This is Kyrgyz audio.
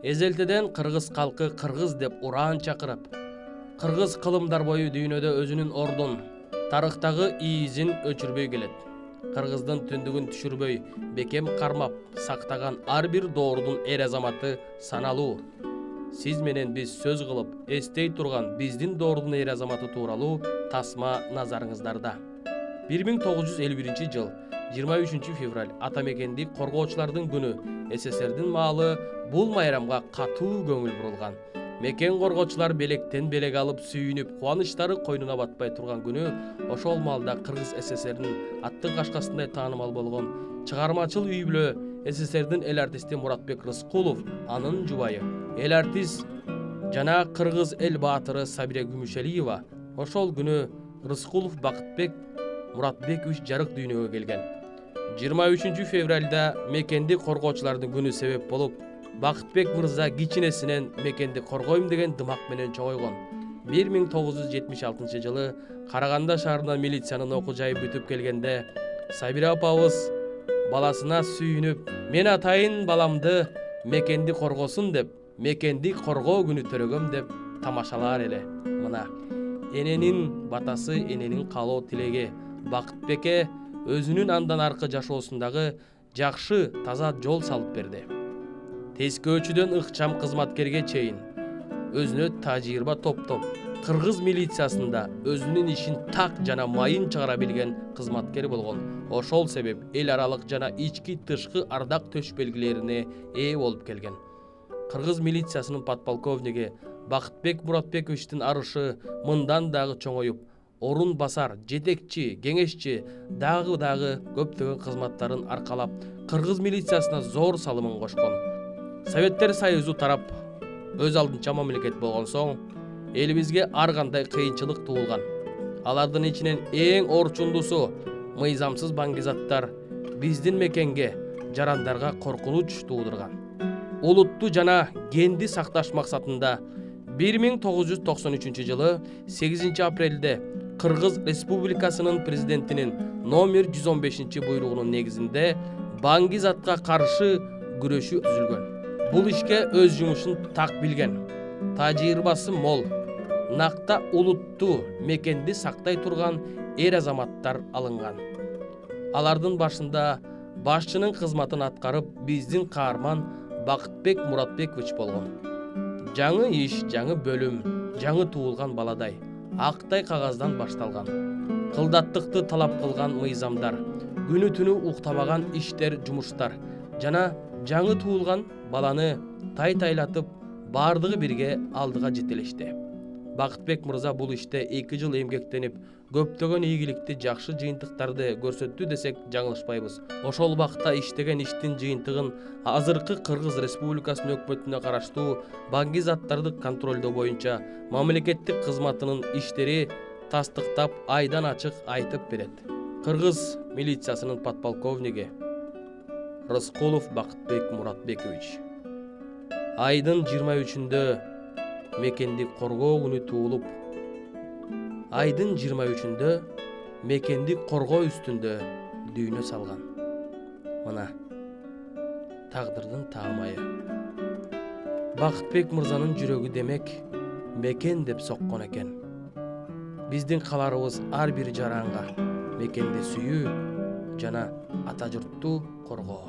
Эзелтеден кыргыз калкы кыргыз деп уран чакырып, кыргыз кылымдар бою дүйнөдө өзүнүн ордун, тарыхтагы иизин өчүрбөй келет. Кыргыздын түндүгүн түшүрбөй, бекем кармап, сактаган ар бир доордун эр азаматы саналуу. Сиз менен биз сөз кылып, эстей турган биздин доордун эр азаматы тууралуу тасма назарыңыздарда. 1951 жыл 23 февраль атамекенди коргоочулардын күнү. СССРдин маалы бул майрамга катуу көңүл бурулган. Мекен коргоочулар белектен белек алып сүйүнүп, кубанычтары койнуна батпай турган күнү. Ошол маалда Кыргыз СССРдин аттык кашкасындай таанымал болгон чыгармачыл үй бүлө СССРдин эл артисти Муратбек Рыскулов, анын жубайы, эл артист жана кыргыз эл баатыры Сабира Күмүшалиева ошол күнү Рыскулов Бакытбек Муратбекович жарык дүйнөгө келген. 23 февралда мекенди коргоочулардын күнү себеп болуп, Бакытбек мырза кичинесинен мекенди коргойм деген дымак менен чоңойгон. 1976 жылы Караганда шаарына милициянын оку жайы бүтүп келгенде, Сабира апабыз баласына сүйүнүп, мен атайын баламды мекенди коргосун деп, мекенди коргоо күнү төрөгөм деп тамашалар эле. Мына эненин батасы, эненин каалоо тилеги Бакытбекке өзүнүн андан аркы жашоосундагы жакшы, таза жол салып берди. Тескөөчүдөн ыкчам кызматкерге чейин өзүнө тажрыйба топтоп, кыргыз милициясында өзүнүн ишин так жана майын чыгара билген кызматкер болгон. Ошол себеп эл аралык жана ички тышкы ардак төш белгилерине ээ болуп келген. Кыргыз милициясынын подполковниги Бакытбек Муратбековичтин арышы мындан дагы чоңоюп, орун басар, жетекчи, кеңешчи, дагы көптөгөн кызматтарын аркалап, кыргыз милициясына зор салымын кошкон. Советтер Союзу тарап өз алдынча мамлекет болгон соң, элибизге ар кандай кыйынчылык туулган. Алардын ичинен эң орчундусу мыйзамсыз баңгизаттар биздин мекенге, жарандарга коркунуч туудурган. Улутту жана генди сакташ максатында 1993 жылы 8 апрелде Кыргыз Республикасынын президентинин номер 115 буйругунун негизинде баңгизатка каршы күрөшүү түзүлгөн. Бул ишке өз жумушун так билген, тажрыйбасы мол, накта улутту, мекенди сактай турган эр азаматтар алынган. Алардын башында башчынын кызматын аткарып биздин каарман Бакытбек Муратбекович болгон. Жаңы иш, жаңы бөлүм, жаңы туулган баладай, актай кагаздан башталган. Кылдаттыкты талап кылган мыйзамдар, күнү түнү уктабаган иштер, жумуштар жана жаңы туулган баланы тайтайлатып бардыгы бирге алдыга жетелешти. Бакытбек мырза бул иште 2 жыл эмгектенип, көптөгөн ийгиликти, жакшы жыйынтыктарды көрсөттү десек жаңылышпайбыз. Ошол убакта иштеген иштин жыйынтыгын азыркы Кыргыз Республикасынын өкмөтүнө караштуу баңгизаттарды контролдоо боюнча мамлекеттик кызматынын иштери тастыктап, айдан ачык айтып берет. Кыргыз милициясынын подполковниги Рыскулов Бакытбек Муратбекович. Айдын 23-үндө мекенди коргоо күнү туулуп, айдын 23-үндө мекенди коргоо үстүндө дүйнө салган. Мына тагдырдын таамайы. Бакытбек мырзанын жүрөгү демек мекен деп соккон экен. Биздин каларыбыз ар бир жаранга мекенди сүйүү жана ата журтту коргоо.